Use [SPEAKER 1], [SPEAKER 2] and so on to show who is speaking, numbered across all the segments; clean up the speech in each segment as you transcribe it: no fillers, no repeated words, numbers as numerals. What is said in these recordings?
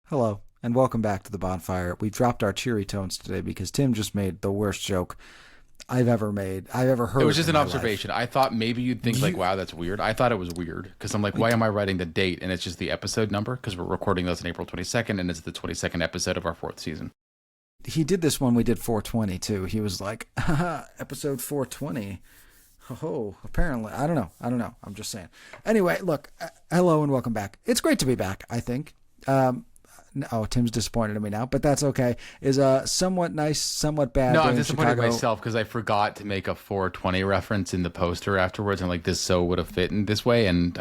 [SPEAKER 1] Hello, and welcome back to the Bonfire. We dropped our cheery tones today because Tim just made the worst joke I've ever
[SPEAKER 2] It was
[SPEAKER 1] heard
[SPEAKER 2] just
[SPEAKER 1] in
[SPEAKER 2] an
[SPEAKER 1] my life.
[SPEAKER 2] observation. I thought maybe you'd think like,
[SPEAKER 1] You,
[SPEAKER 2] wow, that's weird. I thought it was weird because I'm like, why am I writing the date and it's just the episode number? Because we're recording this on April 22nd and it's the 22nd episode of our fourth season.
[SPEAKER 1] he did this when we did 420 too. He was like, haha, episode 420. Oh, apparently. I don't know. I'm just saying. Anyway, look, hello and welcome back. It's great to be back, I think. Oh, Tim's disappointed in me now, but that's okay. Is a somewhat nice, somewhat bad
[SPEAKER 2] No,
[SPEAKER 1] day
[SPEAKER 2] I'm
[SPEAKER 1] in
[SPEAKER 2] disappointed in
[SPEAKER 1] Chicago.
[SPEAKER 2] myself because I forgot to make a 420 reference in the poster afterwards. And like, this so would have fit in this way. And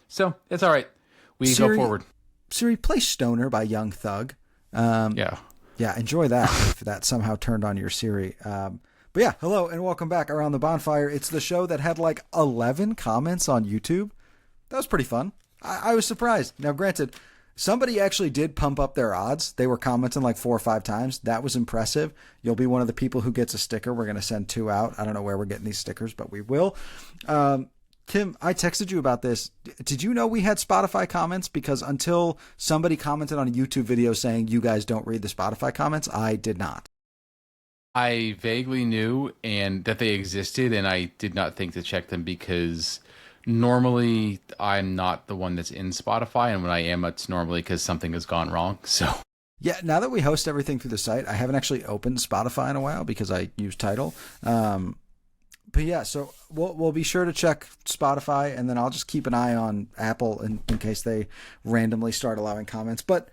[SPEAKER 2] so it's all right. We go
[SPEAKER 1] Siri,
[SPEAKER 2] forward.
[SPEAKER 1] Siri, play Stoner by Young Thug.
[SPEAKER 2] Yeah.
[SPEAKER 1] Yeah, enjoy that if that somehow turned on your Siri. But yeah, hello and welcome back around the bonfire. It's the show that had like 11 comments on YouTube. That was pretty fun. I was surprised. Now, granted, somebody actually did pump up their odds. They were commenting like 4 or 5 times. That was impressive. You'll be one of the people who gets a sticker. We're going to send 2 out. I don't know where we're getting these stickers, but we will. Tim, I texted you about this. Did you know we had Spotify comments? Because until somebody commented on a YouTube video saying you guys don't read the Spotify comments, I did not.
[SPEAKER 2] I vaguely knew and that they existed, and I did not think to check them because normally I'm not the one that's in Spotify, and when I am, it's normally because something has gone wrong. So
[SPEAKER 1] Yeah, now that we host everything through the site, I haven't actually opened Spotify in a while because I use Tidal. But yeah, so we'll be sure to check Spotify, and then I'll just keep an eye on Apple in case they randomly start allowing comments. But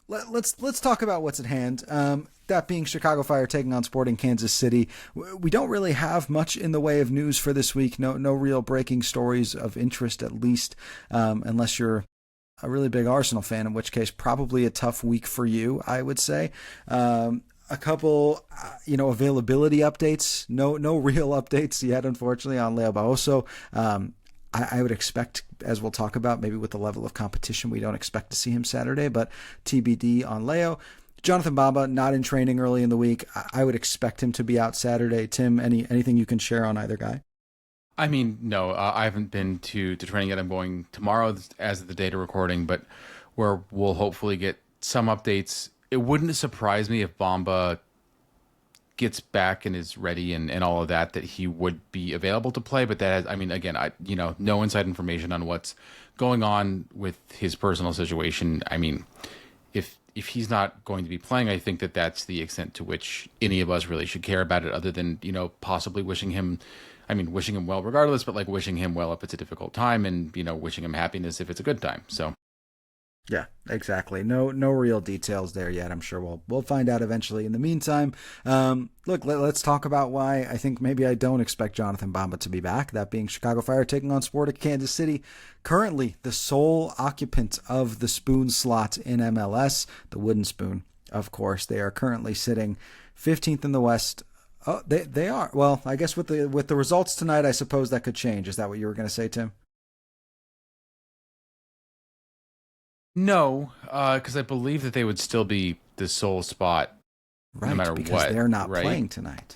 [SPEAKER 1] let's talk about what's at hand. That being Chicago Fire taking on Sporting Kansas City. We don't really have much in the way of news for this week. No real breaking stories of interest, at least, unless you're a really big Arsenal fan, in which case probably a tough week for you, I would say. A couple, availability updates. No real updates yet, unfortunately, on Leo Baoso. I would expect, as we'll talk about, maybe with the level of competition, we don't expect to see him Saturday, but TBD on Leo. Jonathan Bamba, not in training early in the week. I would expect him to be out Saturday. Tim, anything you can share on either guy?
[SPEAKER 2] I mean, no, I haven't been to training yet. I'm going tomorrow as of the date of recording, but where we'll hopefully get some updates. It wouldn't surprise me if Bamba gets back and is ready and all of that he would be available to play. But that has, I mean, again, no inside information on what's going on with his personal situation. I mean, if he's not going to be playing, I think that's the extent to which any of us really should care about it, other than, possibly wishing him, wishing him well regardless, but like wishing him well if it's a difficult time and, wishing him happiness if it's a good time. So
[SPEAKER 1] Yeah, exactly. No real details there yet. I'm sure we'll find out eventually. In the meantime, look, let's talk about why I think maybe I don't expect Jonathan Bamba to be back. That being Chicago Fire taking on Sporting Kansas City, currently the sole occupant of the spoon slot in MLS, the wooden spoon. Of course, they are currently sitting 15th in the West. Oh, they are. Well, I guess with the results tonight, I suppose that could change. Is that what you were going to say, Tim?
[SPEAKER 2] no, because I believe that they would still be the sole spot no
[SPEAKER 1] Right,
[SPEAKER 2] matter
[SPEAKER 1] because
[SPEAKER 2] what,
[SPEAKER 1] they're not
[SPEAKER 2] right?
[SPEAKER 1] playing tonight.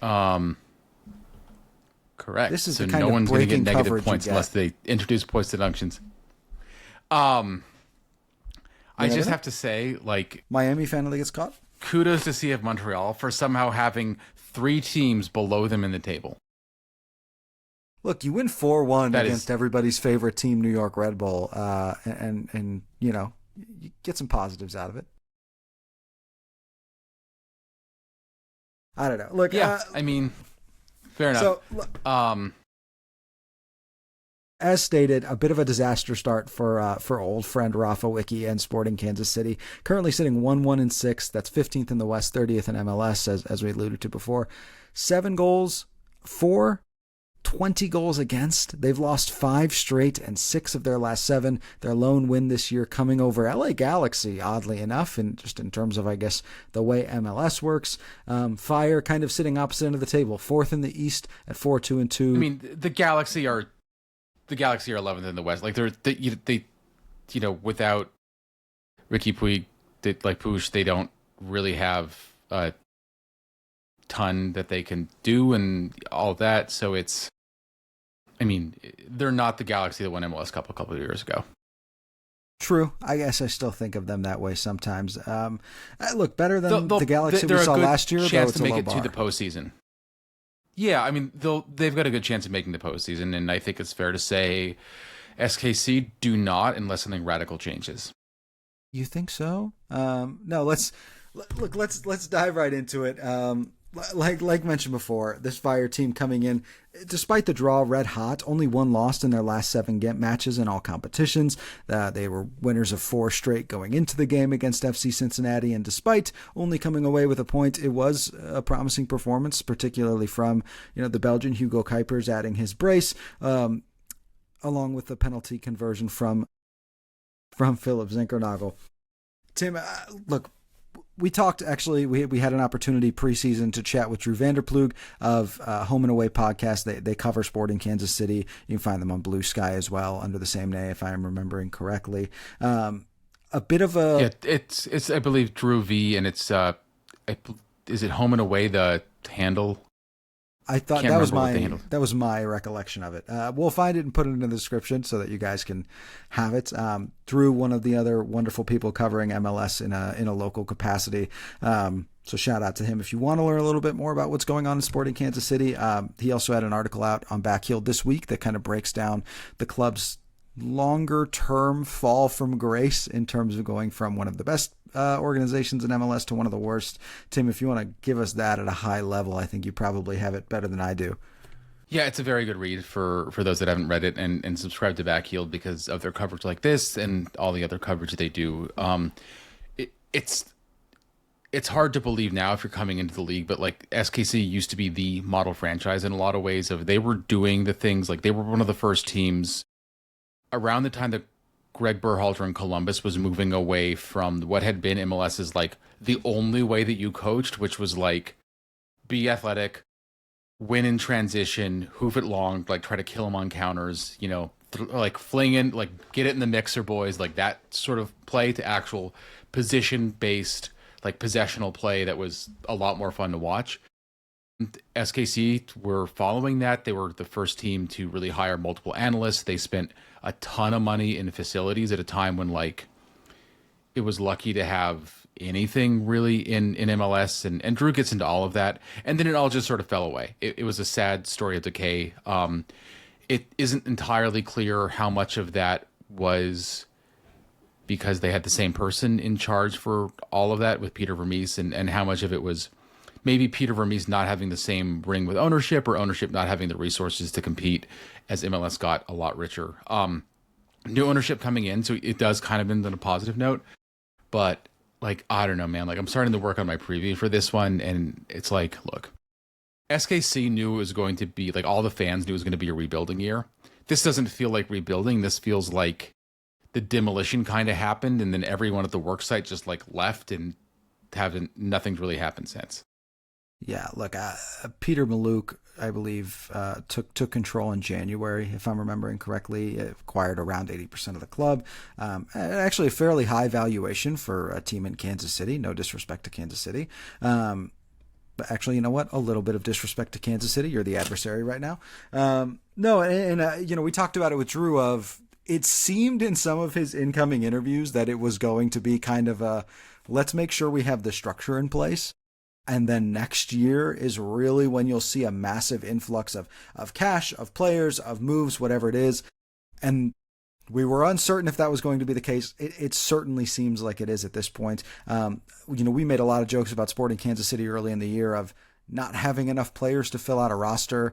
[SPEAKER 2] Correct.
[SPEAKER 1] This is
[SPEAKER 2] So
[SPEAKER 1] the kind
[SPEAKER 2] no
[SPEAKER 1] of
[SPEAKER 2] one's going to get
[SPEAKER 1] breaking
[SPEAKER 2] negative
[SPEAKER 1] coverage you
[SPEAKER 2] points
[SPEAKER 1] get.
[SPEAKER 2] unless they introduce points deductions. Um,
[SPEAKER 1] You
[SPEAKER 2] I
[SPEAKER 1] never
[SPEAKER 2] just
[SPEAKER 1] know.
[SPEAKER 2] have to say, like,
[SPEAKER 1] Miami finally gets caught.
[SPEAKER 2] kudos to CF Montreal for somehow having 3 teams below them in the table.
[SPEAKER 1] Look, you win 4-1
[SPEAKER 2] That
[SPEAKER 1] against
[SPEAKER 2] is,
[SPEAKER 1] everybody's favorite team, New York Red Bull, and you get some positives out of it. I don't know. Look,
[SPEAKER 2] yeah. Fair enough.
[SPEAKER 1] so
[SPEAKER 2] Um,
[SPEAKER 1] as stated, a bit of a disaster start for old friend Rafa Wicky and Sporting Kansas City. Currently sitting 1-1-6. That's 15th in the West, 30th in MLS, as we alluded to before. 7 goals, 20 goals against. They've lost 5 straight and 6 of their last 7. Their lone win this year coming over LA Galaxy, oddly enough, and just in terms of, I guess, the way MLS works. Fire kind of sitting opposite end of the table, 4th in the East at 4-2-2.
[SPEAKER 2] the Galaxy are 11th in the West. Like they without Ricky Puig, Push, they don't really have a ton that they can do and all that. So they're not the Galaxy that won MLS Cup a couple of years ago.
[SPEAKER 1] True. I guess I still think of them that way sometimes. Look, better than the Galaxy
[SPEAKER 2] they're
[SPEAKER 1] we saw
[SPEAKER 2] a good
[SPEAKER 1] last year, though
[SPEAKER 2] chance
[SPEAKER 1] it's
[SPEAKER 2] to
[SPEAKER 1] a
[SPEAKER 2] make
[SPEAKER 1] low
[SPEAKER 2] it
[SPEAKER 1] bar.
[SPEAKER 2] to the postseason. Yeah, I mean they've got a good chance of making the postseason, and I think it's fair to say SKC do not unless something radical changes.
[SPEAKER 1] You think so? No. Let's dive right into it. Like mentioned before, this Fire team coming in, despite the draw, red hot, only one lost in their last 7 matches in all competitions. They were winners of 4 straight going into the game against FC Cincinnati, and despite only coming away with a point, it was a promising performance, particularly from the Belgian Hugo Kuipers adding his brace, along with the penalty conversion from Philip Zinkernagel. Tim, look. We talked, actually, we had an opportunity preseason to chat with Drew Vanderplug of Home and Away podcast. They cover Sporting Kansas City. You can find them on Blue Sky as well under the same name, if I'm remembering correctly. A bit of a...
[SPEAKER 2] Yeah, it's I believe Drew V, and it's, is it Home and Away, the handle?
[SPEAKER 1] I thought that was my recollection of it. We'll find it and put it in the description so that you guys can have it. Drew, one of the other wonderful people covering MLS in a local capacity. So shout out to him. If you want to learn a little bit more about what's going on in Sporting Kansas City, he also had an article out on Backheel this week that kind of breaks down the club's longer term fall from grace in terms of going from one of the best organizations in MLS to one of the worst. Tim, if you want to give us that at a high level, I think you probably have it better than I do.
[SPEAKER 2] Yeah, it's a very good read for those that haven't read it and subscribe to Backheel because of their coverage like this and all the other coverage they do. It's hard to believe now if you're coming into the league, but like SKC used to be the model franchise in a lot of ways. They were doing the things, like they were one of the first teams around the time that Greg Berhalter in Columbus was moving away from what had been MLS's like the only way that you coached, which was like be athletic, win in transition, hoof it long, like try to kill them on counters, like fling in, like get it in the mixer, boys, like that sort of play, to actual position-based, like possessional play that was a lot more fun to watch. SKC were following that. They were the first team to really hire multiple analysts. They spent a ton of money in facilities at a time when like it was lucky to have anything really in MLS, and Drew gets into all of that, and then it all just sort of fell away. It was a sad story of decay. It isn't entirely clear how much of that was because they had the same person in charge for all of that with Peter Vermees, and how much of it was maybe Peter Vermees not having the same ring with ownership, or ownership not having the resources to compete as MLS got a lot richer. New ownership coming in, so it does kind of end on a positive note. But, like, I don't know, man. Like, I'm starting to work on my preview for this one, and it's like, look, SKC knew it was going to be, like, all the fans knew it was going to be a rebuilding year. This doesn't feel like rebuilding. This feels like the demolition kind of happened, and then everyone at the work site just, like, left, and nothing's really happened since.
[SPEAKER 1] Yeah, look, Peter Maluk, I believe, took control in January, if I'm remembering correctly. It acquired around 80% of the club. Actually, a fairly high valuation for a team in Kansas City. No disrespect to Kansas City. But actually, you know what? A little bit of disrespect to Kansas City. You're the adversary right now. We talked about it with Drew of, it seemed in some of his incoming interviews that it was going to be kind of a, let's make sure we have the structure in place. And then next year is really when you'll see a massive influx of cash, of players, of moves, whatever it is. And we were uncertain if that was going to be the case. It certainly seems like it is at this point. We made a lot of jokes about Sporting Kansas City early in the year of not having enough players to fill out a roster.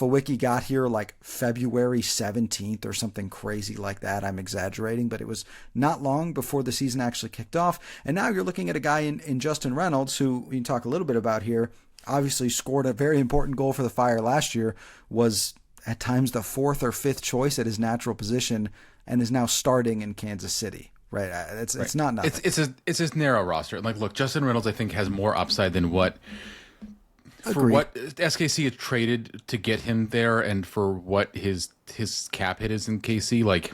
[SPEAKER 1] Wicky got here like February 17th or something crazy like that. I'm exaggerating, but it was not long before the season actually kicked off. And now you're looking at a guy in Justin Reynolds, who we can talk a little bit about here, obviously scored a very important goal for the Fire last year, was at times the 4th or 5th choice at his natural position, and is now starting in Kansas City. Right? It's not nothing.
[SPEAKER 2] It's a narrow roster. Like, look, Justin Reynolds, I think, has more upside than what...
[SPEAKER 1] Agreed.
[SPEAKER 2] For what SKC had traded to get him there, and for what his cap hit is in KC, like,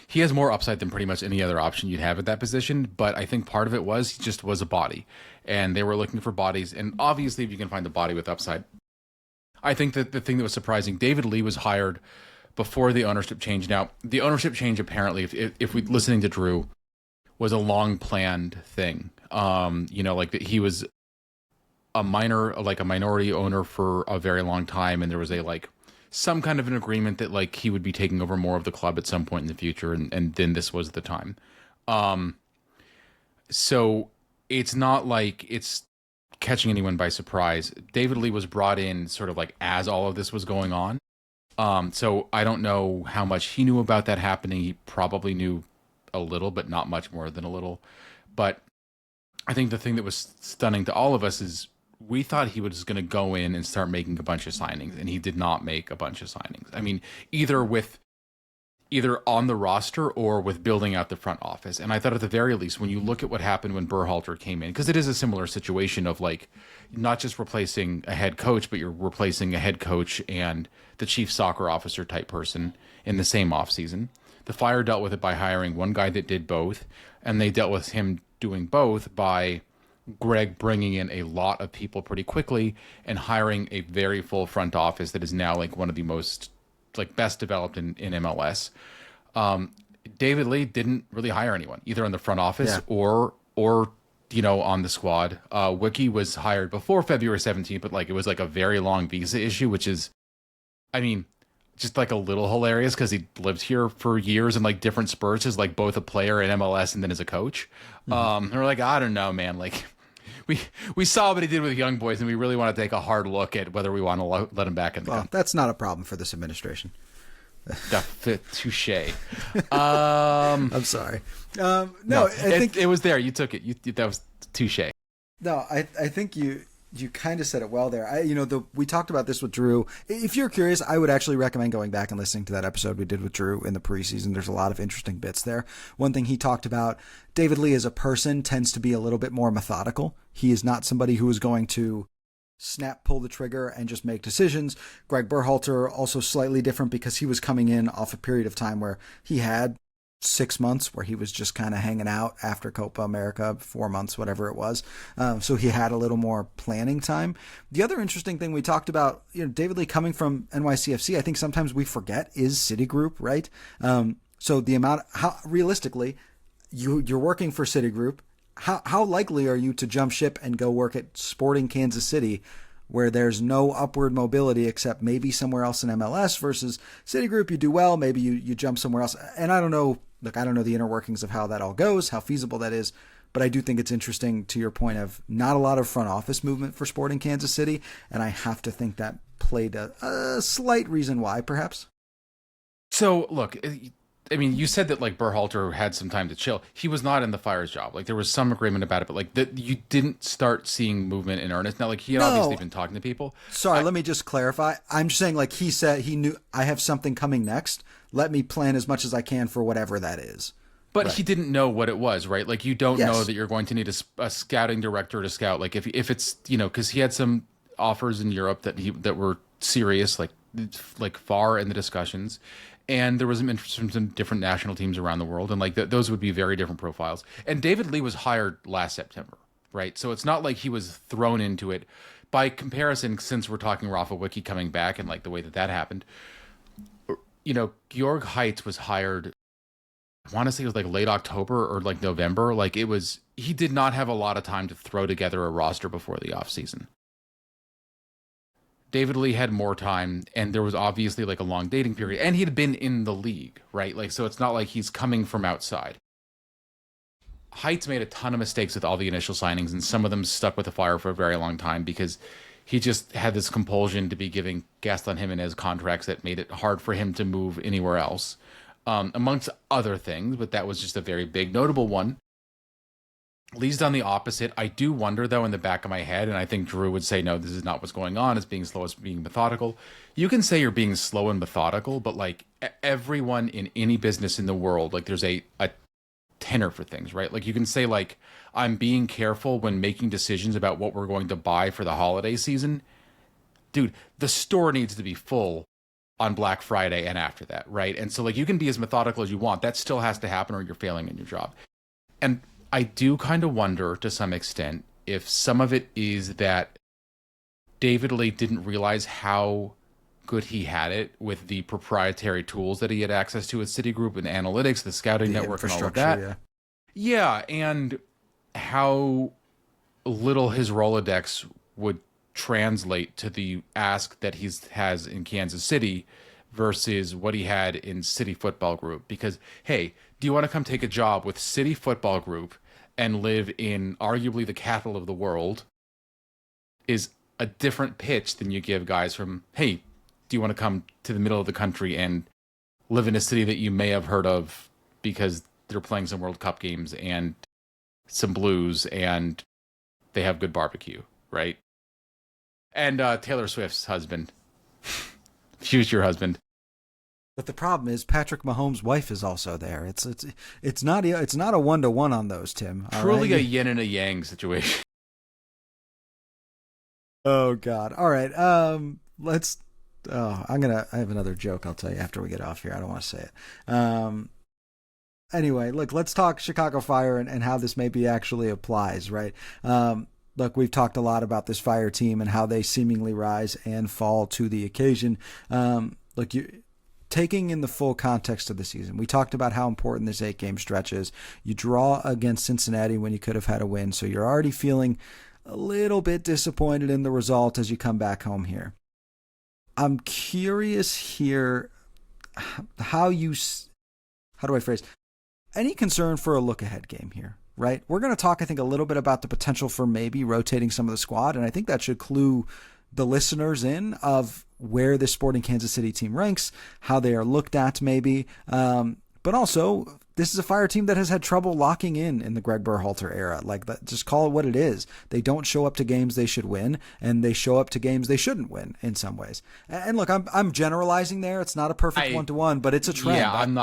[SPEAKER 2] he has more upside than pretty much any other option you'd have at that position. But I think part of it was he just was a body, and they were looking for bodies. And obviously, if you can find a body with upside, I think that the thing that was surprising, David Lee was hired before the ownership change. Now, the ownership change apparently, if we listening to Drew, was a long planned thing. Like that he was a minority owner for a very long time, and there was some kind of an agreement that like he would be taking over more of the club at some point in the future, and then this was the time. So it's not like it's catching anyone by surprise. David Lee was brought in sort of like as all of this was going on. So I don't know how much he knew about that happening. He probably knew a little, but not much more than a little. But I think the thing that was stunning to all of us is we thought he was going to go in and start making a bunch of signings, and he did not make a bunch of signings. I mean, either on the roster or with building out the front office. And I thought at the very least, when you look at what happened when Berhalter came in, because it is a similar situation of like not just replacing a head coach, but you're replacing a head coach and the chief soccer officer type person in the same offseason. The Fire dealt with it by hiring one guy that did both, and they dealt with him doing both by Greg bringing in a lot of people pretty quickly and hiring a very full front office that is now like one of the most like best developed in MLS. David Lee didn't really hire anyone either in the front office or on the squad. Wicky was hired before February 17th, but like it was like a very long visa issue, which is, I mean, just like a little hilarious because he lived here for years in like different spurts as like both a player in MLS and then as a coach. And we're like, I don't know, man. Like we saw what he did with young boys, and we really want to take a hard look at whether we want to let him back in the country.
[SPEAKER 1] That's not a problem for this administration.
[SPEAKER 2] Touche.
[SPEAKER 1] I'm sorry. I think
[SPEAKER 2] it was there. You took it. That was touche.
[SPEAKER 1] No, I think you kind of said it well there. We talked about this with Drew. If you're curious, I would actually recommend going back and listening to that episode we did with Drew in the preseason. There's a lot of interesting bits there. One thing he talked about, David Lee as a person tends to be a little bit more methodical. He is not somebody who is going to pull the trigger and just make decisions. Greg Berhalter, also slightly different because he was coming in off a period of time where he had 6 months where he was just kind of hanging out after Copa America, 4 months, whatever it was. So he had a little more planning time. The other interesting thing we talked about, David Lee coming from NYCFC, I think sometimes we forget is Citigroup, right? So the amount, how realistically, you're working for Citigroup. How likely are you to jump ship and go work at Sporting Kansas City, where there's no upward mobility except maybe somewhere else in MLS, versus Citigroup, you do well, maybe you jump somewhere else. And I don't know, I don't know the inner workings of how that all goes, how feasible that is, but I do think it's interesting to your point of not a lot of front office movement for Sporting Kansas City, and I have to think that played a slight reason why, perhaps.
[SPEAKER 2] So, look, I mean, you said that like Berhalter had some time to chill. He was not in the Fire's job. Like there was some agreement about it, but like that you didn't start seeing movement in earnest. Now, like he had obviously been talking to people.
[SPEAKER 1] Sorry, let me just clarify. I'm just saying, like he said, he knew I have something coming next. Let me plan as much as I can for whatever that is.
[SPEAKER 2] But right. He didn't know what it was, right? Like you don't know that you're going to need a scouting director to scout. Like if it's because he had some offers in Europe that were serious, like far in the discussions. And there was some interest from some different national teams around the world. And like those would be very different profiles. And David Lee was hired last September, right? So it's not like he was thrown into it. By comparison, since we're talking Rafa Wicky coming back and like the way that happened, Georg Heitz was hired, I want to say it was like late October or like November. Like he did not have a lot of time to throw together a roster before the offseason. David Lee had more time, and there was obviously like a long dating period, and he'd been in the league, right? Like, so it's not like he's coming from outside. Heitz made a ton of mistakes with all the initial signings, and some of them stuck with the Fire for a very long time because he just had this compulsion to be giving Gaston Jimenez contracts that made it hard for him to move anywhere else, amongst other things, but that was just a very big, notable one. Lee's done the opposite. I do wonder, though, in the back of my head, and I think Drew would say, no, this is not what's going on. It's being slow, it's being methodical. You can say you're being slow and methodical, but like everyone in any business in the world, like there's a tenor for things, right? Like you can say like, I'm being careful when making decisions about what we're going to buy for the holiday season. Dude, the store needs to be full on Black Friday and after that, right? And so like you can be as methodical as you want. That still has to happen or you're failing in your job. And I do kind of wonder to some extent if some of it is that David Lee didn't realize how good he had it with the proprietary tools that he had access to with Citigroup and analytics, the scouting network, and all of that. Yeah, and how little his Rolodex would translate to the ask that he has in Kansas City versus what he had in City Football Group. Because, hey, do you want to come take a job with City Football Group and live in arguably the capital of the world? Is a different pitch than you give guys from, hey, do you want to come to the middle of the country and live in a city that you may have heard of because they're playing some World Cup games and some blues and they have good barbecue, right? And Taylor Swift's husband, future husband.
[SPEAKER 1] But the problem is Patrick Mahomes' wife is also there. It's not a 1-to-1 on those, Tim.
[SPEAKER 2] Truly a yin and a yang situation.
[SPEAKER 1] Oh God! All right, let's. Oh, I have another joke I'll tell you after we get off here. I don't want to say it. Anyway, look, let's talk Chicago Fire and how this maybe actually applies, right? Look, we've talked a lot about this Fire team and how they seemingly rise and fall to the occasion. Look, taking in the full context of the season, we talked about how important this 8-game stretch is. You draw against Cincinnati when you could have had a win, so you're already feeling a little bit disappointed in the result as you come back home here. I'm curious here how do I phrase, any concern for a look-ahead game here, right? We're going to talk, I think, a little bit about the potential for maybe rotating some of the squad, and I think that should clue the listeners in of where this Sporting Kansas City team ranks, how they are looked at maybe, but also this is a Fire team that has had trouble locking in the Greg Berhalter era. Like, just call it what it is. They don't show up to games they should win, and they show up to games they shouldn't win in some ways. And look, I'm generalizing there. It's not a perfect 1-to-1, but it's a trend.
[SPEAKER 2] Yeah, I'm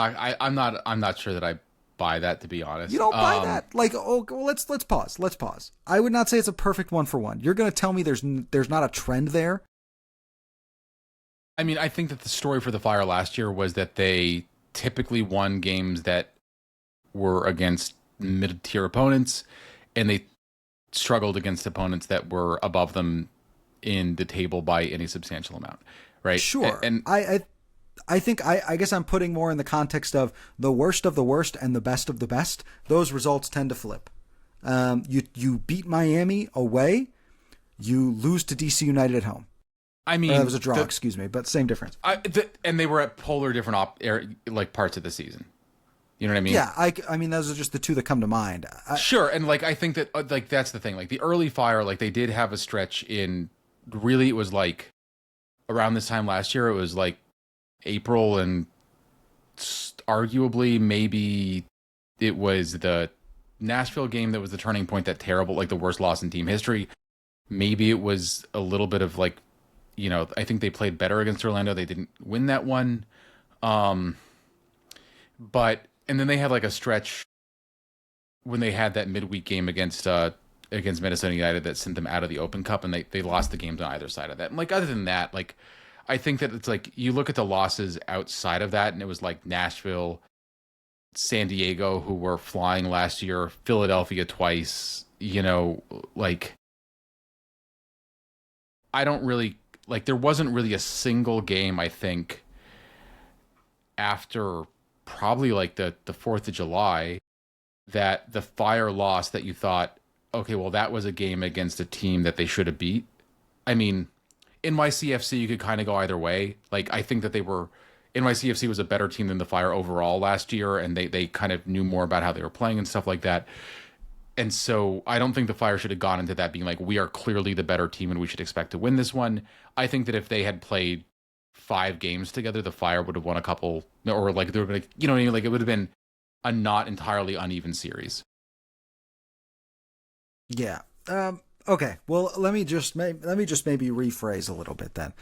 [SPEAKER 2] not sure that I buy that, to be honest.
[SPEAKER 1] You don't buy that? Like, well, let's pause. Let's pause. I would not say it's a perfect 1-for-1. You're going to tell me there's not a trend there?
[SPEAKER 2] I mean, I think that the story for the Fire last year was that they typically won games that were against mid-tier opponents, and they struggled against opponents that were above them in the table by any substantial amount, right?
[SPEAKER 1] Sure. And I think I guess I'm putting more in the context of the worst of the worst and the best of the best. Those results tend to flip. You beat Miami away, you lose to DC United at home. I mean, that was a draw, excuse me, but same difference.
[SPEAKER 2] And they were at polar different parts of the season. You know what I mean?
[SPEAKER 1] Yeah, I mean, those are just the two that come to mind.
[SPEAKER 2] Sure, and like I think that like that's the thing. Like the early Fire, like they did have a stretch in. Really, it was like around this time last year. It was like April, and arguably maybe it was the Nashville game that was the turning point. That terrible, like the worst loss in team history. Maybe it was a little bit of like, you know, I think they played better against Orlando. They didn't win that one, but. And then they had like a stretch when they had that midweek game against Minnesota United that sent them out of the Open Cup, and they lost the games on either side of that. And like other than that, like I think that it's like you look at the losses outside of that, and it was like Nashville, San Diego, who were flying last year, Philadelphia twice. You know, like I don't really like. There wasn't really a single game, I think, after probably like the 4th of July that the Fire lost that you thought, okay, well, that was a game against a team that they should have beat. I mean, NYCFC, you could kind of go either way. Like, I think that NYCFC was a better team than the Fire overall last year, and they kind of knew more about how they were playing and stuff like that. And so I don't think the Fire should have gone into that being like, we are clearly the better team and we should expect to win this one. I think that if they had played 5 games together, the Fire would have won a couple, or like there would have been, you know what I mean? Like it would have been a not entirely uneven series.
[SPEAKER 1] Yeah. Okay. Well, let me just maybe rephrase a little bit then.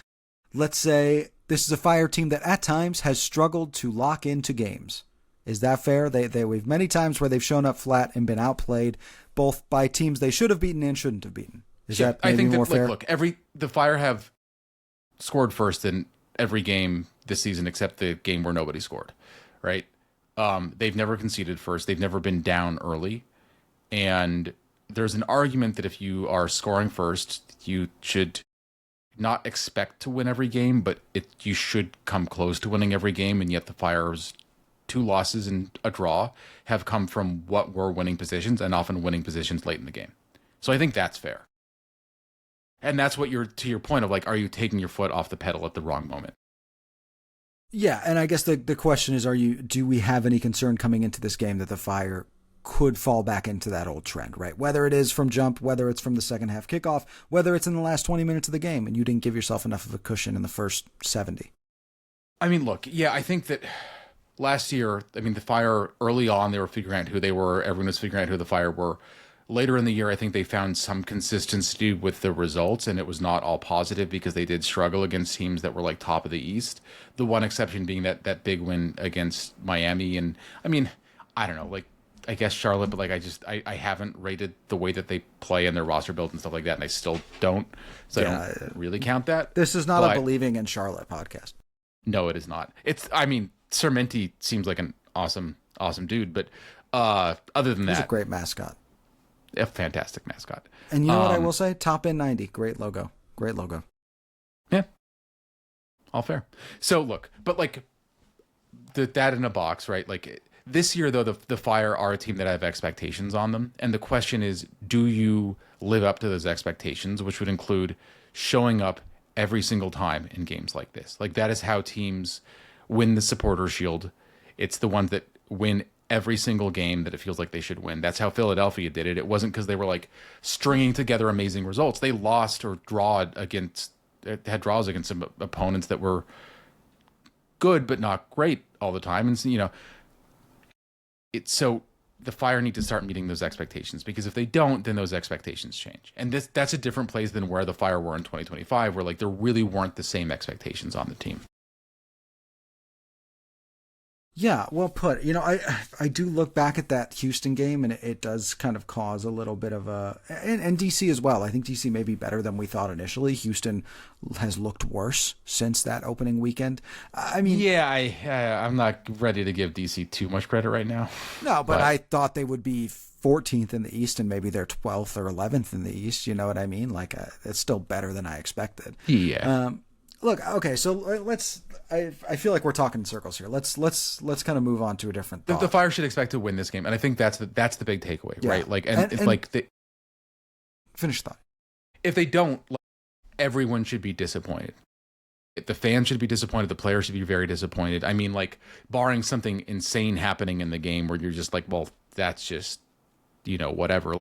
[SPEAKER 1] Let's say this is a Fire team that at times has struggled to lock into games. Is that fair? We've many times where they've shown up flat and been outplayed, both by teams they should have beaten and shouldn't have beaten. Is that maybe
[SPEAKER 2] I think
[SPEAKER 1] more
[SPEAKER 2] that,
[SPEAKER 1] fair?
[SPEAKER 2] Like, look, the Fire have scored first in every game this season except the game where nobody scored, right? They've never conceded first. They've never been down early. And there's an argument that if you are scoring first, you should not expect to win every game, but you should come close to winning every game, and yet the Fire's 2 losses and a draw have come from what were winning positions, and often winning positions late in the game. So I think that's fair. And that's what to your point of like, are you taking your foot off the pedal at the wrong moment?
[SPEAKER 1] Yeah, and I guess the question is, do we have any concern coming into this game that the Fire could fall back into that old trend, right? Whether it is from jump, whether it's from the second half kickoff, whether it's in the last 20 minutes of the game and you didn't give yourself enough of a cushion in the first 70.
[SPEAKER 2] I mean, look, yeah, I think that last year, I mean, the Fire early on, they were figuring out who they were. Everyone was figuring out who the Fire were. Later in the year, I think they found some consistency with the results, and it was not all positive because they did struggle against teams that were like top of the East. The one exception being that big win against Miami. And I mean, I don't know, like, I guess Charlotte, but like I haven't rated the way that they play in their roster build and stuff like that, and I still don't. So I don't really count that.
[SPEAKER 1] This is not a believing in Charlotte podcast.
[SPEAKER 2] No, it is not. I mean, Sermenti seems like an awesome dude, but other than that,
[SPEAKER 1] he's a great mascot.
[SPEAKER 2] A fantastic mascot.
[SPEAKER 1] And you know what I will say? Top in 90. Great logo. Great logo.
[SPEAKER 2] Yeah. All fair. So look, but like that in a box, right? Like this year, though, the Fire are a team that have expectations on them. And the question is, do you live up to those expectations, which would include showing up every single time in games like this? Like that is how teams win the Supporter Shield. It's the ones that win every single game that it feels like they should win. That's how Philadelphia did it. It wasn't because they were like stringing together amazing results. They lost or had draws against some opponents that were good but not great all the time. And you know, so the Fire need to start meeting those expectations, because if they don't, then those expectations change. And that's a different place than where the Fire were in 2025, where like there really weren't the same expectations on the team.
[SPEAKER 1] Yeah, well put. You know, I do look back at that Houston game, and it does kind of cause a little bit of and DC as well. I think DC may be better than we thought initially. Houston has looked worse since that opening weekend. I mean,
[SPEAKER 2] yeah, I'm not ready to give DC too much credit right now.
[SPEAKER 1] No, but I thought they would be 14th in the East, and maybe they're 12th or 11th in the East. You know what I mean? Like, it's still better than I expected.
[SPEAKER 2] Yeah.
[SPEAKER 1] Look, okay, so let's. I feel like we're talking in circles here. Let's kind of move on to a different thought.
[SPEAKER 2] The Fire should expect to win this game, and I think that's the big takeaway,
[SPEAKER 1] yeah.
[SPEAKER 2] right? Like, and like
[SPEAKER 1] finish thought.
[SPEAKER 2] If they don't, like, everyone should be disappointed. The fans should be disappointed. The players should be very disappointed. I mean, like, barring something insane happening in the game where you're just like, well, that's just, you know, whatever.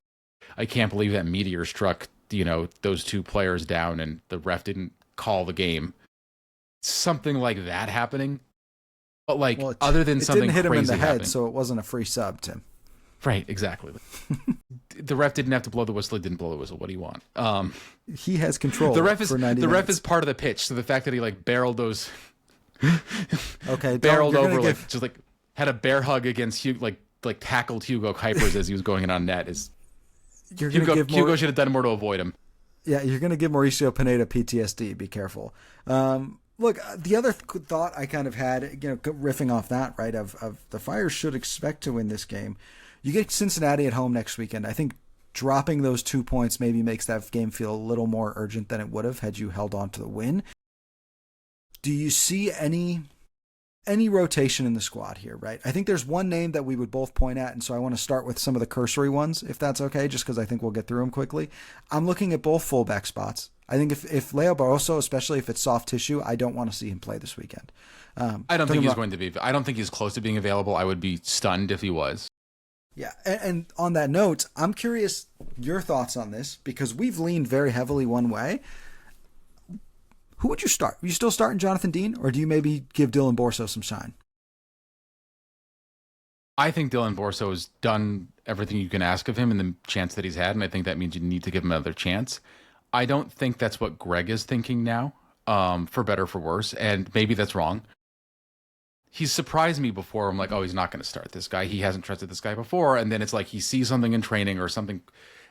[SPEAKER 2] I can't believe that meteor struck, you know, those 2 players down, and the ref didn't call the game. Something like that happening, but like, well, other than something
[SPEAKER 1] didn't hit him in the head,
[SPEAKER 2] happening,
[SPEAKER 1] so it wasn't a free sub, Tim.
[SPEAKER 2] Right, exactly. The ref didn't have to blow the whistle. He didn't blow the whistle. What do you want?
[SPEAKER 1] He has control.
[SPEAKER 2] The ref
[SPEAKER 1] is
[SPEAKER 2] part of the pitch. So the fact that he like barreled those,
[SPEAKER 1] barreled
[SPEAKER 2] over, like just like had a bear hug against like tackled Hugo Kuipers as he was going in on net is. Hugo should have done more to avoid him.
[SPEAKER 1] Yeah, you're going to give Mauricio Pineda PTSD. Be careful. Look, the other thought I kind of had, you know, riffing off that, right, of the Fire should expect to win this game. You get Cincinnati at home next weekend. I think dropping those 2 points maybe makes that game feel a little more urgent than it would have had you held on to the win. Do you see any rotation in the squad here, right? I think there's one name that we would both point at, and so I want to start with some of the cursory ones, if that's okay, just because I think we'll get through them quickly. I'm looking at both fullback spots. I think if Leo Barroso, especially if it's soft tissue, I don't want to see him play this weekend.
[SPEAKER 2] I don't think he's going to be. I don't think he's close to being available. I would be stunned if he was.
[SPEAKER 1] Yeah, and on that note, I'm curious your thoughts on this, because we've leaned very heavily one way. Who would you start? Are you still starting Jonathan Dean, or do you maybe give Dylan Borso some shine?
[SPEAKER 2] I think Dylan Borso has done everything you can ask of him in the chance that he's had, and I think that means you need to give him another chance. I don't think that's what Greg is thinking now, for better or for worse, and maybe that's wrong. He's surprised me before. I'm like, oh, he's not going to start this guy. He hasn't trusted this guy before, and then it's like he sees something in training or something.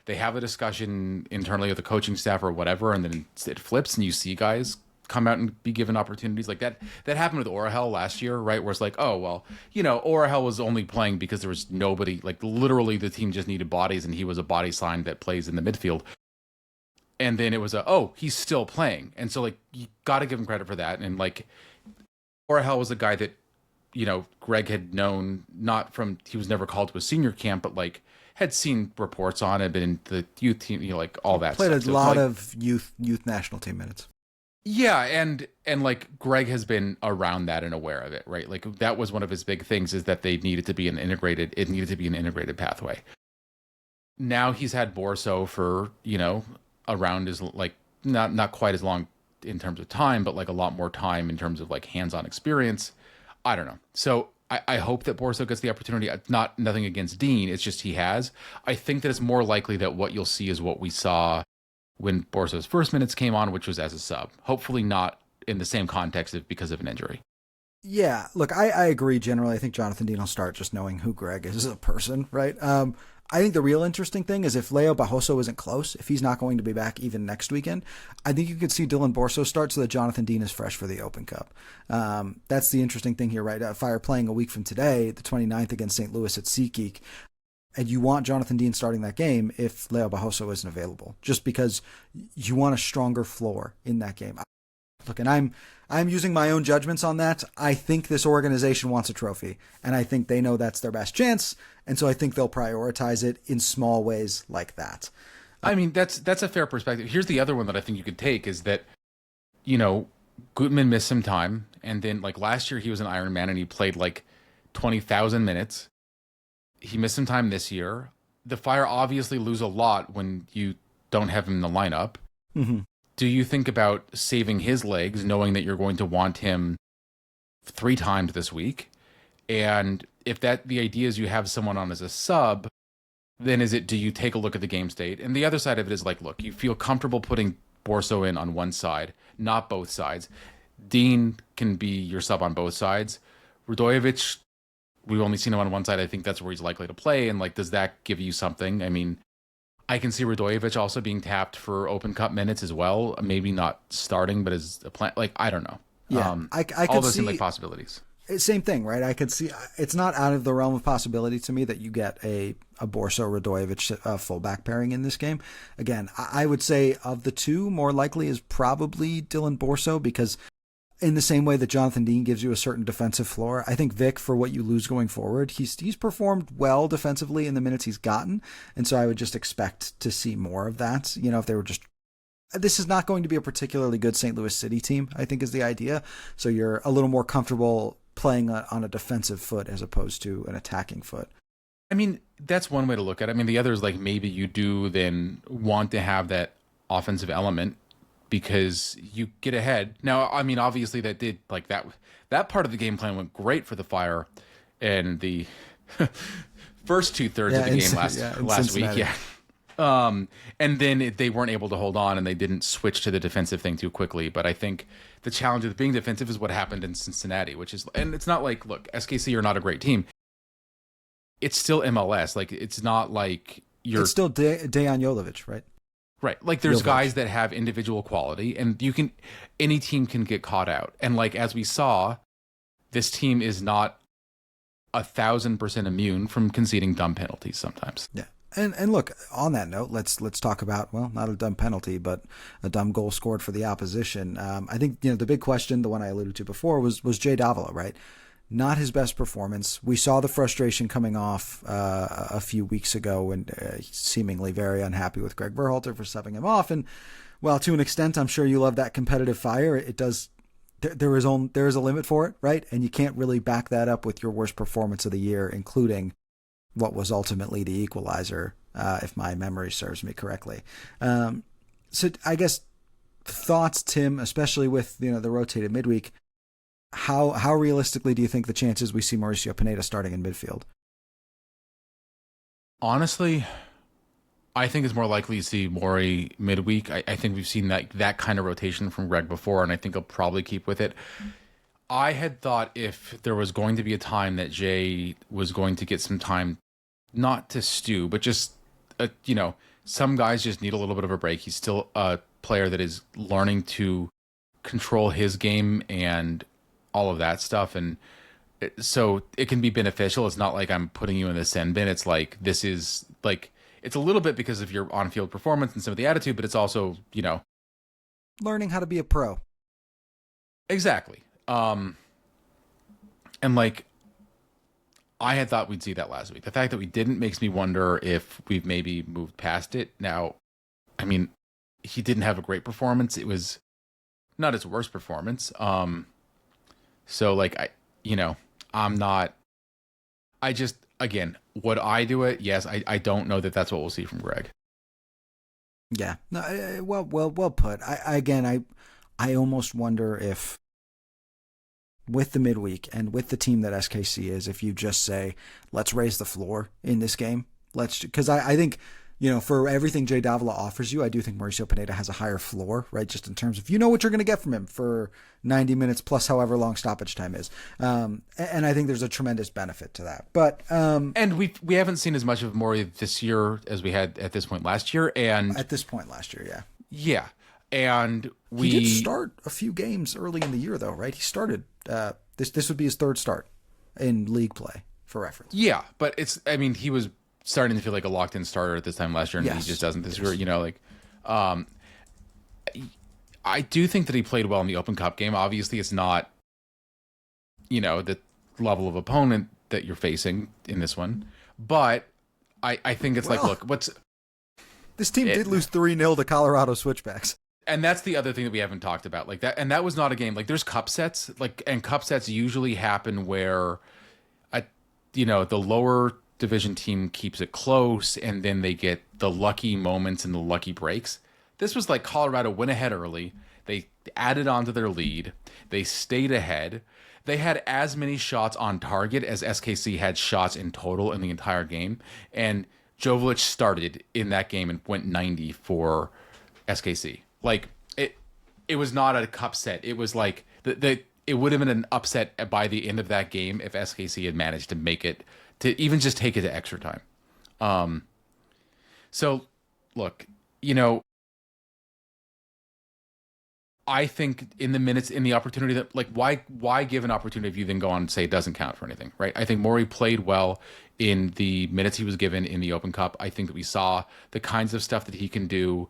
[SPEAKER 2] They have a discussion internally with the coaching staff or whatever, and then it flips, and you see guys come out and be given opportunities like that. That happened with Orahel last year, right? Where it's like, oh, well, you know, Orahel was only playing because there was nobody, like literally the team just needed bodies, and he was a body sign that plays in the midfield. And then it was oh, he's still playing. And so like you got to give him credit for that. And like Orahel was a guy that, Greg had known, not from, he was never called to a senior camp, but like had seen reports on it, been in the youth team, like all that
[SPEAKER 1] Played
[SPEAKER 2] stuff.
[SPEAKER 1] a lot of youth national team minutes.
[SPEAKER 2] Yeah, and like Greg has been around that and aware of it, right? Like that was one of his big things, is that it needed to be an integrated pathway. Now he's had Borso for, around his, like, not quite as long in terms of time, but like a lot more time in terms of like hands-on experience. I don't know. So I hope that Borso gets the opportunity. Nothing against Dean. It's just he has. I think that it's more likely that what you'll see is what we saw when Borso's first minutes came on, which was as a sub. Hopefully not in the same context because of an injury.
[SPEAKER 1] Yeah, look, I agree generally. I think Jonathan Dean will start just knowing who Greg is as a person, right? I think the real interesting thing is if Leo Barroso isn't close, if he's not going to be back even next weekend, I think you could see Dylan Borso start so that Jonathan Dean is fresh for the Open Cup. That's the interesting thing here, right? Fire playing a week from today, the 29th against St. Louis at SeaGeek, and you want Jonathan Dean starting that game if Leo Barroso isn't available, just because you want a stronger floor in that game. Look, and I'm using my own judgments on that. I think this organization wants a trophy, and I think they know that's their best chance, and so I think they'll prioritize it in small ways like that.
[SPEAKER 2] I mean, that's a fair perspective. Here's the other one that I think you could take is that, Gutman missed some time, and then like last year he was an Ironman and he played like 20,000 minutes. He missed some time this year. The Fire obviously lose a lot when you don't have him in the lineup.
[SPEAKER 1] Mm-hmm.
[SPEAKER 2] Do you think about saving his legs, knowing that you're going to want him 3 times this week? And if the idea is you have someone on as a sub, then do you take a look at the game state? And the other side of it is like, look, you feel comfortable putting Borso in on one side, not both sides. Dean can be your sub on both sides. Radojevic, we've only seen him on one side. I think that's where he's likely to play. And like, does that give you something? I mean, I can see Radojevic also being tapped for Open Cup minutes as well. Maybe not starting, but as a plan. Like, I don't know.
[SPEAKER 1] Yeah, I could
[SPEAKER 2] all those
[SPEAKER 1] see,
[SPEAKER 2] seem like possibilities.
[SPEAKER 1] Same thing, right? I could see it's not out of the realm of possibility to me that you get a Borso Radojevic fullback pairing in this game. Again, I would say of the two, more likely is probably Dylan Borso, because in the same way that Jonathan Dean gives you a certain defensive floor, I think Vic, for what you lose going forward, he's performed well defensively in the minutes he's gotten, and so I would just expect to see more of that. If they were just, this is not going to be a particularly good St. Louis City team, I think is the idea. So you're a little more comfortable playing on a defensive foot as opposed to an attacking foot.
[SPEAKER 2] I mean, that's one way to look at it. I mean, the other is like maybe you do then want to have that offensive element because you get ahead. Now, I mean, obviously that did like that part of the game plan went great for the Fire and the first 2/3 of the game last week. Yeah. And then they weren't able to hold on and they didn't switch to the defensive thing too quickly. But I think the challenge with being defensive is what happened in Cincinnati, which is, and it's not like, look, SKC are not a great team. It's still MLS. Like, it's not like it's
[SPEAKER 1] still Dejan Jovic, right?
[SPEAKER 2] Right. Like there's guys that have individual quality and any team can get caught out. And like, as we saw, this team is not 1,000% immune from conceding dumb penalties sometimes.
[SPEAKER 1] Yeah. And look, on that note, let's talk about, well, not a dumb penalty, but a dumb goal scored for the opposition. I think, the big question, the one I alluded to before, was Jay Davila, right? Not his best performance. We saw the frustration coming off a few weeks ago when seemingly very unhappy with Greg Berhalter for subbing him off. And, well, to an extent, I'm sure you love that competitive fire. It does. There is a limit for it, right? And you can't really back that up with your worst performance of the year, including what was ultimately the equalizer, if my memory serves me correctly. So I guess thoughts, Tim, especially with the rotated midweek. How realistically do you think the chances we see Mauricio Pineda starting in midfield?
[SPEAKER 2] Honestly, I think it's more likely to see Maury midweek. I think we've seen that kind of rotation from Greg before, and I think he'll probably keep with it. I had thought if there was going to be a time that Jay was going to get some time, not to stew, but just, some guys just need a little bit of a break. He's still a player that is learning to control his game and all of that stuff. And so it can be beneficial. It's not like I'm putting you in the send bin. It's like, this is like, it's a little bit because of your on-field performance and some of the attitude, but it's also,
[SPEAKER 1] learning how to be a pro.
[SPEAKER 2] Exactly. And like, I had thought we'd see that last week. The fact that we didn't makes me wonder if we've maybe moved past it. Now, I mean, he didn't have a great performance. It was not his worst performance. So like, I'm not, again, would I do it? Yes. I don't know that that's what we'll see from Greg.
[SPEAKER 1] Yeah. No, well put. I almost wonder if with the midweek and with the team that SKC is, if you just say, let's raise the floor in this game, because I think, for everything Jay Davila offers you, I do think Mauricio Pineda has a higher floor, right? Just in terms of, what you're going to get from him for 90 minutes plus however long stoppage time is. And I think there's a tremendous benefit to that. But
[SPEAKER 2] and we haven't seen as much of Maury this year as we had at this point last year. And
[SPEAKER 1] at this point last year, yeah.
[SPEAKER 2] Yeah. And
[SPEAKER 1] he did start a few games early in the year, though, right? He started, this would be his third start in league play, for reference.
[SPEAKER 2] Yeah, but he was starting to feel like a locked-in starter at this time last year, and he just doesn't this year. I do think that he played well in the Open Cup game. Obviously, it's not, the level of opponent that you're facing in this one, but I think it's
[SPEAKER 1] this team did lose 3-0 to Colorado Switchbacks.
[SPEAKER 2] And that's the other thing that we haven't talked about, like that. And that was not a game. Like, there's cup sets, and cup sets usually happen where, the lower division team keeps it close, and then they get the lucky moments and the lucky breaks. This was like Colorado went ahead early. They added on to their lead. They stayed ahead. They had as many shots on target as SKC had shots in total in the entire game. And Jovic started in that game and went 90 for SKC. Like, it was not a cup set. It was like it would have been an upset by the end of that game if SKC had managed to make it, to even just take it to extra time. So look, I think in the minutes, in the opportunity that, like, why give an opportunity if you then go on and say it doesn't count for anything, right? I think Maury played well in the minutes he was given in the Open Cup. I think that we saw the kinds of stuff that he can do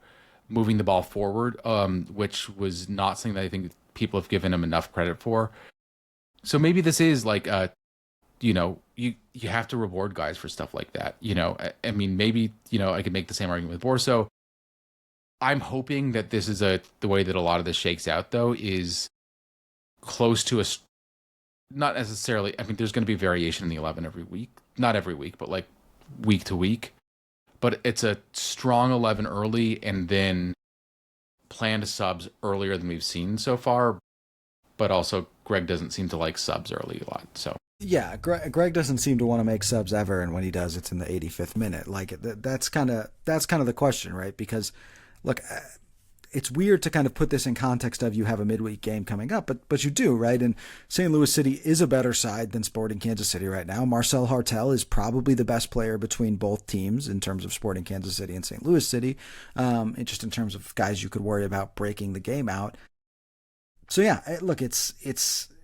[SPEAKER 2] moving the ball forward, which was not something that I think people have given him enough credit for. So maybe this is like, you have to reward guys for stuff like that. I mean, maybe, I could make the same argument with Borso. I'm hoping that this is the way that a lot of this shakes out, though, is close to not necessarily, I mean, there's going to be variation in the 11 every week. Not every week, but like week to week. But it's a strong 11 early, and then planned subs earlier than we've seen so far. But also, Greg doesn't seem to like subs early a lot. So
[SPEAKER 1] yeah, Greg doesn't seem to want to make subs ever, and when he does, it's in the 85th minute. Like, that's kind of the question, right? Because look, it's weird to kind of put this in context of you have a midweek game coming up, but you do, right? And St. Louis City is a better side than Sporting Kansas City right now. Marcel Hartel is probably the best player between both teams in terms of Sporting Kansas City and St. Louis City, and just in terms of guys you could worry about breaking the game out. So yeah, look, it's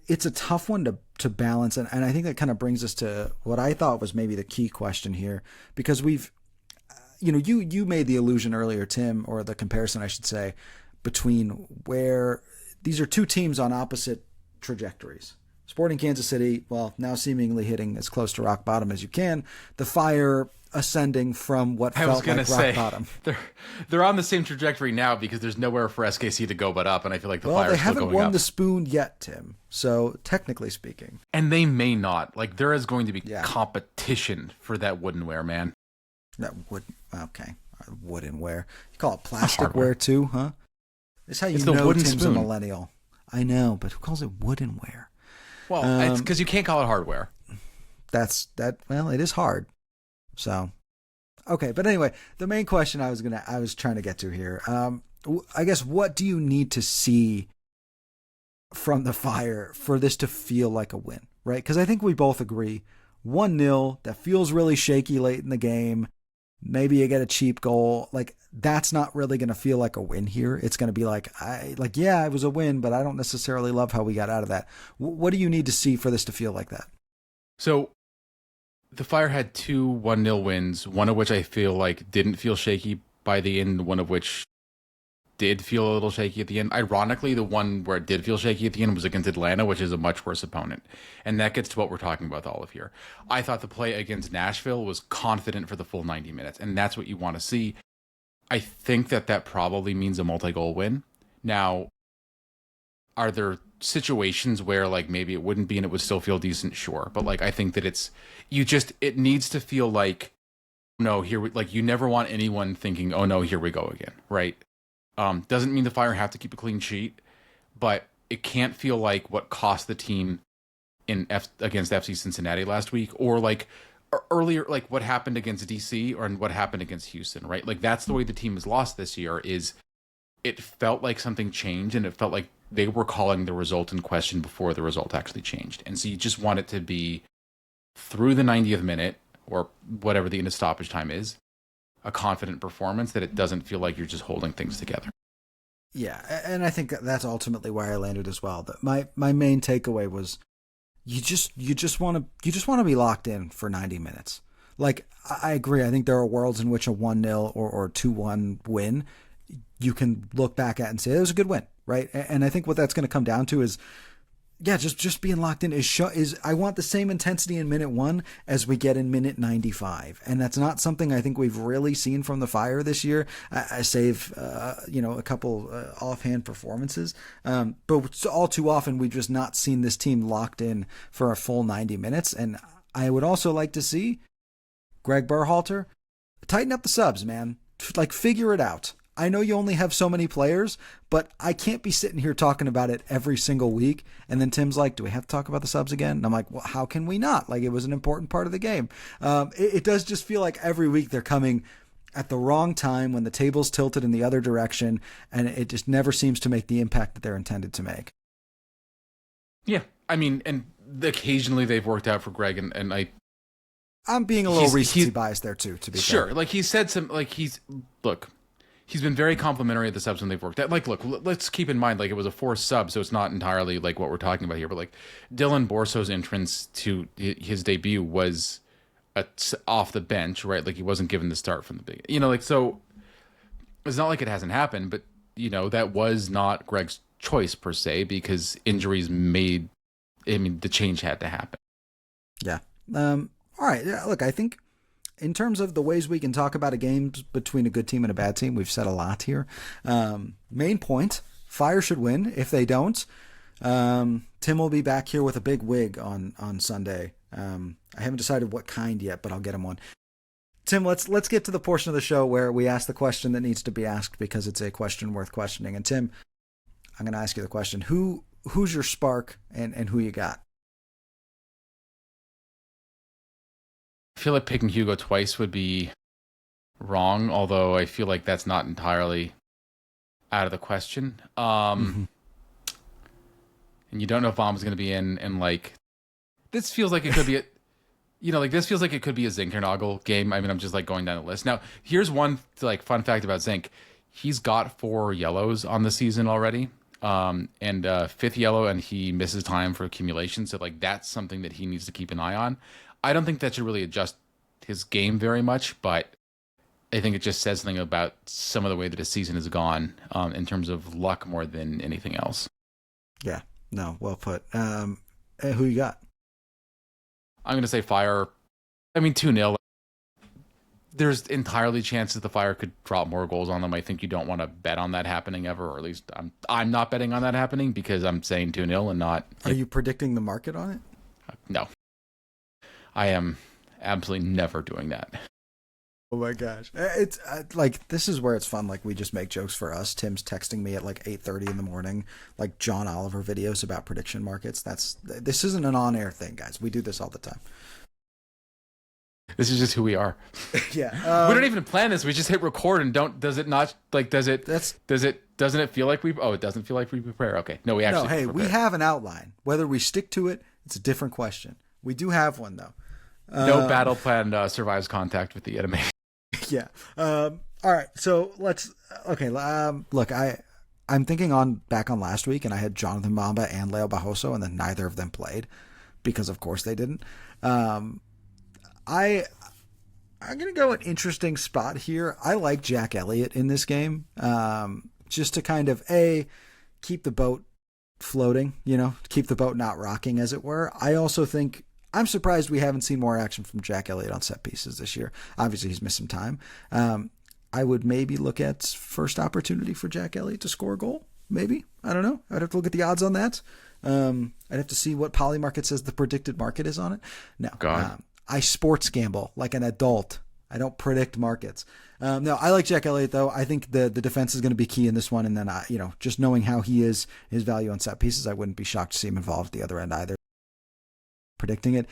[SPEAKER 1] a tough one to balance, and I think that kind of brings us to what I thought was maybe the key question here, because we've, you made the allusion earlier, Tim, or the comparison, I should say, between where these are two teams on opposite trajectories. Sporting Kansas City, well, now seemingly hitting as close to rock bottom as you can. The Fire ascending from what felt like rock bottom.
[SPEAKER 2] They're on the same trajectory now because there's nowhere for SKC to go but up, and I feel like the Fire
[SPEAKER 1] they
[SPEAKER 2] is still going up.
[SPEAKER 1] haven't won the spoon yet, Tim. So technically speaking,
[SPEAKER 2] and they may not. Like, there is going to be competition for that woodenware, man.
[SPEAKER 1] That wood, okay, woodenware. You call it plasticware too, huh? It's how you know Tim's spoon. A millennial. I know, but who calls it woodenware?
[SPEAKER 2] Well, it's because you can't call it hardware.
[SPEAKER 1] Well, it is hard. So, okay, but anyway, the main question I was trying to get to here. I guess, what do you need to see from the Fire for this to feel like a win, right? Because I think we both agree, 1-0, that feels really shaky late in the game. Maybe you get a cheap goal. Like, that's not really going to feel like a win here. It's going to be yeah, it was a win, but I don't necessarily love how we got out of that. What do you need to see for this to feel like that?
[SPEAKER 2] So The Fire had two 1-0 wins, one of which I feel like didn't feel shaky by the end, one of which did feel a little shaky at the end. Ironically, the one where it did feel shaky at the end was against Atlanta, which is a much worse opponent. And that gets to what we're talking about all of here. I thought the play against Nashville was confident for the full 90 minutes, and that's what you want to see. I think that probably means a multi-goal win. Now, are there situations where like maybe it wouldn't be and it would still feel decent? Sure. But like I think that it needs to feel like, no, like you never want anyone thinking, oh no, here we go again, right? Doesn't mean the Fire have to keep a clean sheet, but it can't feel like what cost the team against FC Cincinnati last week, or like earlier, like what happened against DC or what happened against Houston, right? Like that's the way the team has lost this year. Is it felt like something changed, and it felt like they were calling the result in question before the result actually changed. And so you just want it to be through the 90th minute or whatever the end of stoppage time is, a confident performance that it doesn't feel like you're just holding things together.
[SPEAKER 1] Yeah, and I think that's ultimately where I landed as well. That my main takeaway was you just want to be locked in for 90 minutes. Like I agree. I think there are worlds in which a 1-0 or 2-1 win you can look back at and say it was a good win, right? And I think what that's going to come down to is, yeah, just being locked in is I want the same intensity in minute 1 as we get in minute 95, and that's not something I think we've really seen from the Fire this year. I save a couple offhand performances, but all too often we've just not seen this team locked in for a full 90 minutes. And I would also like to see Greg Berhalter tighten up the subs, man. Like figure it out. I know you only have so many players, but I can't be sitting here talking about it every single week. And then Tim's like, do we have to talk about the subs again? And I'm like, well, how can we not? Like, it was an important part of the game. It does just feel like every week they're coming at the wrong time when the table's tilted in the other direction, and it just never seems to make the impact that they're intended to make.
[SPEAKER 2] Yeah. I mean, and occasionally they've worked out for Greg, and
[SPEAKER 1] I'm being a little recency biased there too, to be
[SPEAKER 2] sure.
[SPEAKER 1] fair.
[SPEAKER 2] Like he said he's been very complimentary at the subs when they've worked out. Like, look, let's keep in mind, like, it was a forced sub, so it's not entirely like what we're talking about here. But like, Dylan Borso's entrance to his debut was off the bench, right? Like, he wasn't given the start from the beginning. Like, so it's not like it hasn't happened, but that was not Greg's choice per se, because injuries the change had to happen.
[SPEAKER 1] Yeah. All right. Yeah, look, I think in terms of the ways we can talk about a game between a good team and a bad team, we've said a lot here. Main point, Fire should win. If they don't, Tim will be back here with a big wig on Sunday. I haven't decided what kind yet, but I'll get him one. Tim, let's get to the portion of the show where we ask the question that needs to be asked, because it's a question worth questioning. And Tim, I'm going to ask you the question. Who's your spark and who you got?
[SPEAKER 2] I feel like picking Hugo twice would be wrong, although I feel like that's not entirely out of the question. And you don't know if Bomba's going to be in, and like, this feels like it could be this feels like it could be a Zinkernagel game. I mean, I'm just like going down the list. Now, here's one like fun fact about Zink. He's got 4 yellows on the season already. And 5th yellow, and he misses time for accumulation. So like, that's something that he needs to keep an eye on. I don't think that should really adjust his game very much, but I think it just says something about some of the way that his season has gone in terms of luck more than anything else.
[SPEAKER 1] Yeah, no, well put. Who you got?
[SPEAKER 2] I'm going to say Fire. I mean, 2-0. There's entirely chances the Fire could drop more goals on them. I think you don't want to bet on that happening ever, or at least I'm not betting on that happening, because I'm saying 2-0 and not...
[SPEAKER 1] Are you predicting the market on it?
[SPEAKER 2] No. I am absolutely never doing that.
[SPEAKER 1] Oh my gosh. It's like, this is where it's fun. Like, we just make jokes for us. Tim's texting me at like 8:30 in the morning, like John Oliver videos about prediction markets. This isn't an on-air thing, guys. We do this all the time.
[SPEAKER 2] This is just who we are.
[SPEAKER 1] Yeah.
[SPEAKER 2] We don't even plan this. We just hit record and doesn't it feel like it doesn't feel like we prepare. Okay. No, we actually
[SPEAKER 1] No, hey,
[SPEAKER 2] prepare.
[SPEAKER 1] we have an outline. Whether we stick to it, it's a different question. We do have one though.
[SPEAKER 2] No battle plan survives contact with the enemy.
[SPEAKER 1] Yeah. All right. So look, I'm thinking back on last week, and I had Jonathan Bamba and Leo Bajoso, and then neither of them played because of course they didn't. I'm going to go an interesting spot here. I like Jack Elliott in this game, just to kind of, keep the boat floating, keep the boat not rocking, as it were. I also think I'm surprised we haven't seen more action from Jack Elliott on set pieces this year. Obviously, he's missed some time. I would maybe look at first opportunity for Jack Elliott to score a goal. Maybe. I don't know. I'd have to look at the odds on that. I'd have to see what Polymarket says the predicted market is on it. No.
[SPEAKER 2] God.
[SPEAKER 1] I sports gamble like an adult. I don't predict markets. No, I like Jack Elliott, though. I think the defense is going to be key in this one. And then, just knowing how he is, his value on set pieces, I wouldn't be shocked to see him involved at the other end either. Predicting it.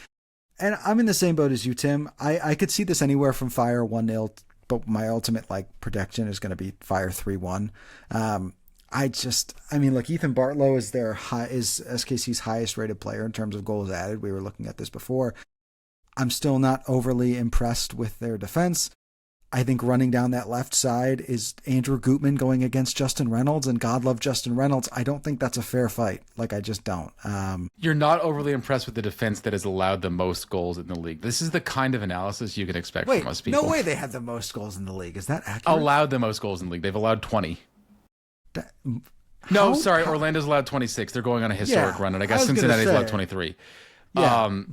[SPEAKER 1] And I'm in the same boat as you, Tim. I could see this anywhere from Fire 1-0, but my ultimate prediction is going to be Fire 3-1. Look, Ethan Bartlow is is SKC's highest rated player in terms of goals added. We were looking at this before. I'm still not overly impressed with their defense. I think running down that left side is Andrew Gutman going against Justin Reynolds, and God love Justin Reynolds. I don't think that's a fair fight. I just don't.
[SPEAKER 2] You're not overly impressed with the defense that has allowed the most goals in the league. This is the kind of analysis you can expect from most people.
[SPEAKER 1] No way they have the most goals in the league. Is that accurate?
[SPEAKER 2] Allowed the most goals in the league. They've allowed 20. Orlando's allowed 26. They're going on a historic run, and I guess Cincinnati's allowed 23.
[SPEAKER 1] Yeah.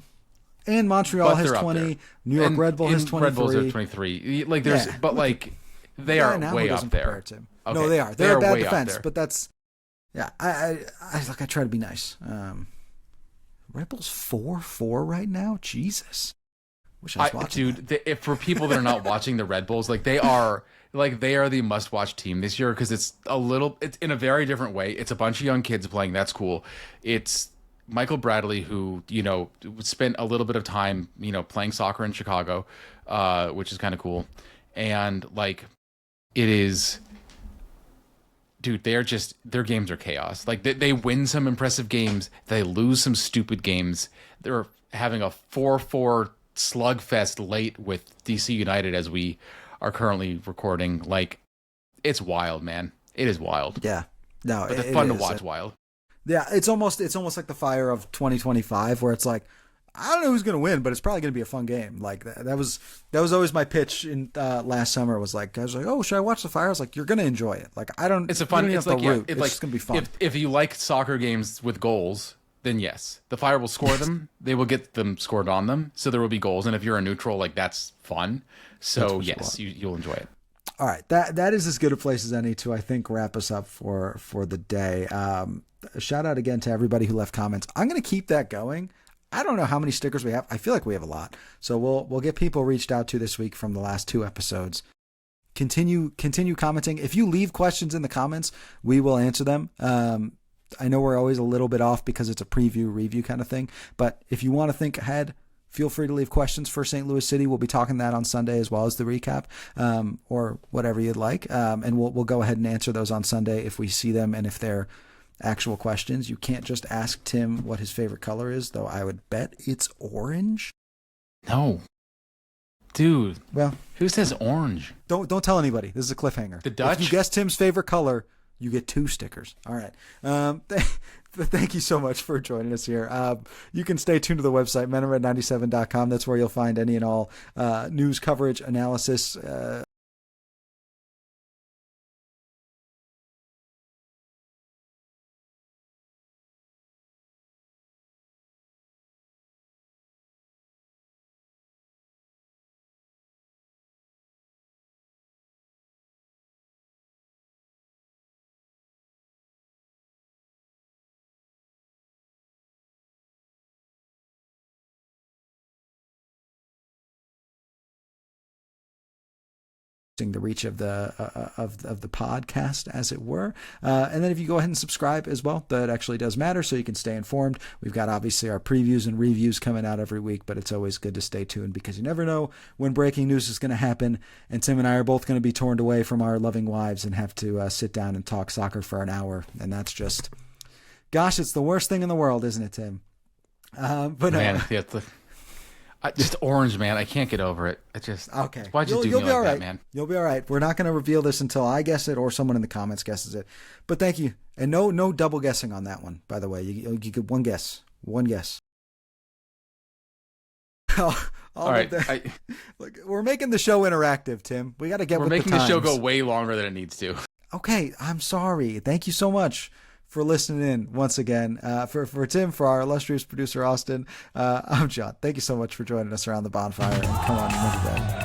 [SPEAKER 1] And Montreal has 20. New York Red Bull has 23.
[SPEAKER 2] Red Bulls are 23. They are way up there.
[SPEAKER 1] Okay. No, they are. They're a bad defense, but that's I try to be nice. Red Bull's 4-4 right now. Jesus. Wish I was watching.
[SPEAKER 2] Dude, if for people that are not watching the Red Bulls, they are the must-watch team this year because it's in a very different way. It's a bunch of young kids playing. That's cool. It's Michael Bradley, who, spent a little bit of time, playing soccer in Chicago, which is kind of cool. And it is, dude, their games are chaos. They win some impressive games. They lose some stupid games. They're having a 4-4 slugfest late with DC United as we are currently recording. It's wild, man. It is wild.
[SPEAKER 1] Yeah. No,
[SPEAKER 2] but it's fun to watch wild.
[SPEAKER 1] Yeah, it's almost like the Fire of 2025, where it's I don't know who's going to win, but it's probably going to be a fun game. That was always my pitch in last summer. Was I was like, oh, should I watch the Fire? I was like, you're going to enjoy it. It's a fun. It's going to be fun.
[SPEAKER 2] If you like soccer games with goals, then yes, the Fire will score them. They will get them scored on them, so there will be goals. And if you're a neutral, that's fun. So yes, you'll enjoy it.
[SPEAKER 1] All right, that is as good a place as any to, I think, wrap us up for the day. A shout out again to everybody who left comments. I'm going to keep that going. I don't know how many stickers we have. I feel like we have a lot. So we'll get people reached out to this week from the last 2 episodes. Continue commenting. If you leave questions in the comments, we will answer them. I know we're always a little bit off because it's a review kind of thing. But if you want to think ahead, feel free to leave questions for St. Louis City. We'll be talking that on Sunday as well as the recap, or whatever you'd like. And we'll go ahead and answer those on Sunday if we see them and if they're actual questions. You can't just ask Tim what his favorite color is, though I would bet it's orange.
[SPEAKER 2] No. Dude.
[SPEAKER 1] Well,
[SPEAKER 2] who says orange?
[SPEAKER 1] Don't tell anybody. This is a cliffhanger.
[SPEAKER 2] The Dutch?
[SPEAKER 1] If you guess Tim's favorite color, you get 2 stickers. All right. Thank you so much for joining us here. You can stay tuned to the website, menofred97.com. That's where you'll find any and all news coverage, analysis, the reach of the podcast, as it were. And then if you go ahead and subscribe as well, that actually does matter, so you can stay informed. We've got obviously our previews and reviews coming out every week, but it's always good to stay tuned because you never know when breaking news is going to happen. And Tim and I are both going to be torn away from our loving wives and have to sit down and talk soccer for an hour. And that's just, gosh, it's the worst thing in the world, isn't it, Tim?
[SPEAKER 2] Man, just orange, man. I can't get over it.
[SPEAKER 1] Okay.
[SPEAKER 2] Why'd you do me like that, man?
[SPEAKER 1] You'll be all right. We're not going to reveal this until I guess it or someone in the comments guesses it. But thank you, and no double guessing on that one. By the way, you get one guess. All
[SPEAKER 2] right,
[SPEAKER 1] Look, we're making the show interactive, Tim. We got to get
[SPEAKER 2] we're
[SPEAKER 1] with
[SPEAKER 2] making
[SPEAKER 1] the
[SPEAKER 2] the show
[SPEAKER 1] times.
[SPEAKER 2] go way longer than it needs to.
[SPEAKER 1] Okay, I'm sorry. Thank you so much for listening in once again. For Tim, for our illustrious producer Austin, I'm John. Thank you so much for joining us around the bonfire. And come on, remember that.